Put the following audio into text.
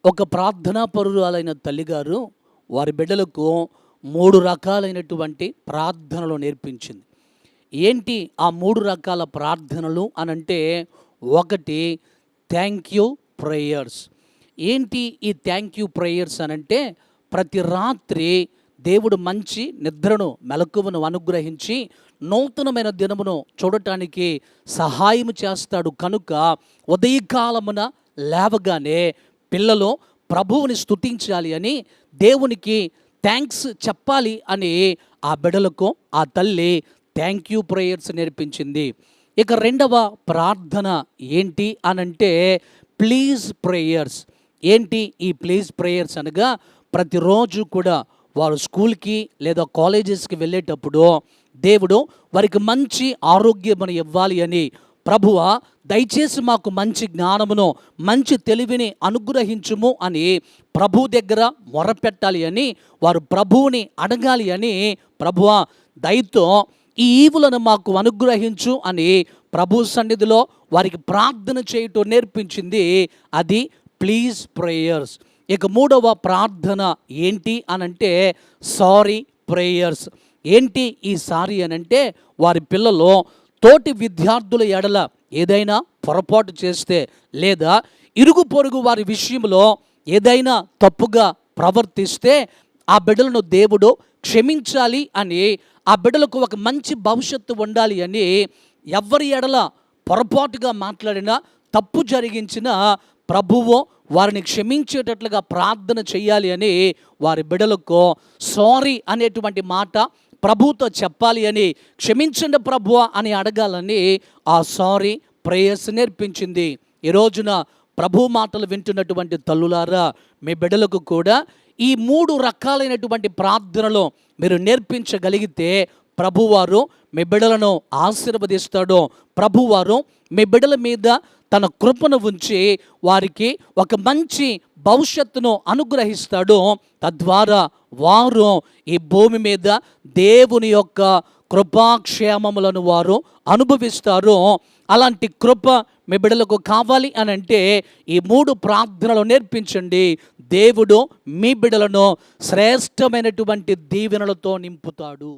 ఒక ప్రార్థనా పరురాలైన తల్లిగారు వారి బిడ్డలకు 3 రకాలైనటువంటి ప్రార్థనలు నేర్పించింది. ఏంటి ఆ 3 రకాల ప్రార్థనలు అనంటే, ఒకటి థ్యాంక్ యూ ప్రేయర్స్. ఏంటి ఈ థ్యాంక్ యూ ప్రేయర్స్ అనంటే, ప్రతి రాత్రి దేవుడు మంచి నిద్రను మెలకువను అనుగ్రహించి నూతనమైన దినమును చూడటానికి సహాయం చేస్తాడు. కనుక ఉదయకాలమున లేవగానే పిల్లలు ప్రభువుని స్తుతించాలి అని, దేవునికి థ్యాంక్స్ చెప్పాలి అని ఆ బిడ్డలకు ఆ తల్లి థ్యాంక్ యూ ప్రేయర్స్ నేర్పించింది. ఇక రెండవ ప్రార్థన ఏంటి అనంటే ప్లీజ్ ప్రేయర్స్. ఏంటి ఈ ప్లీజ్ ప్రేయర్స్ అనగా, ప్రతిరోజు కూడా వారు స్కూల్కి లేదా కాలేజెస్కి వెళ్ళేటప్పుడు దేవుడు వారికి మంచి ఆరోగ్యమును ఇవ్వాలి అని, ప్రభువా దయచేసి మాకు మంచి జ్ఞానమును మంచి తెలివిని అనుగ్రహించుము అని ప్రభు దగ్గర మొరపెట్టాలి అని, వారు ప్రభువుని అడగాలి అని, ప్రభువా దయతో ఈ ఈవులను మాకు అనుగ్రహించు అని ప్రభు సన్నిధిలో వారికి ప్రార్థన చేయటం నేర్పించింది. అది ప్లీజ్ ప్రేయర్స్. ఇక మూడవ ప్రార్థన ఏంటి అనంటే సారీ ప్రేయర్స్. ఏంటి ఈ సారీ అనంటే, వారి పిల్లలు తోటి విద్యార్థుల ఎడల ఏదైనా పొరపాటు చేస్తే లేదా ఇరుగు పొరుగు వారి విషయంలో ఏదైనా తప్పుగా ప్రవర్తిస్తే ఆ బిడ్డలను దేవుడు క్షమించాలి అని, ఆ బిడ్డలకు ఒక మంచి భవిష్యత్తు ఉండాలి అని, ఎవరి ఎడల పొరపాటుగా మాట్లాడినా తప్పు జరిగించిన ప్రభువు వారిని క్షమించేటట్లుగా ప్రార్థన చేయాలి అని, వారి బిడ్డలకు సారీ అనేటువంటి మాట ప్రభుతో చెప్పాలి అని, క్షమించండి ప్రభువా అని అడగాలని ఆ సారీ ప్రేయర్స్ నేర్పించింది. ఈ రోజున ప్రభు మాటలు వింటున్నటువంటి తల్లులారా, మీ బిడ్డలకు కూడా ఈ 3 రకాలైనటువంటి ప్రార్థనలు మీరు నేర్పించగలిగితే ప్రభువారు మీ బిడ్డలను ఆశీర్వదిస్తాడు. ప్రభువారు మీ బిడ్డల మీద తన కృపను ఉంచి వారికి ఒక మంచి భవిష్యత్తును అనుగ్రహిస్తాడు. తద్వారా వారు ఈ భూమి మీద దేవుని యొక్క కృపాక్షేమములను వారు అనుభవిస్తారు. అలాంటి కృప మీ బిడ్డలకు కావాలి అని అంటే ఈ 3 ప్రార్థనలు నేర్పించండి. దేవుడు మీ బిడ్డలను శ్రేష్టమైనటువంటి దీవెనలతో నింపుతాడు.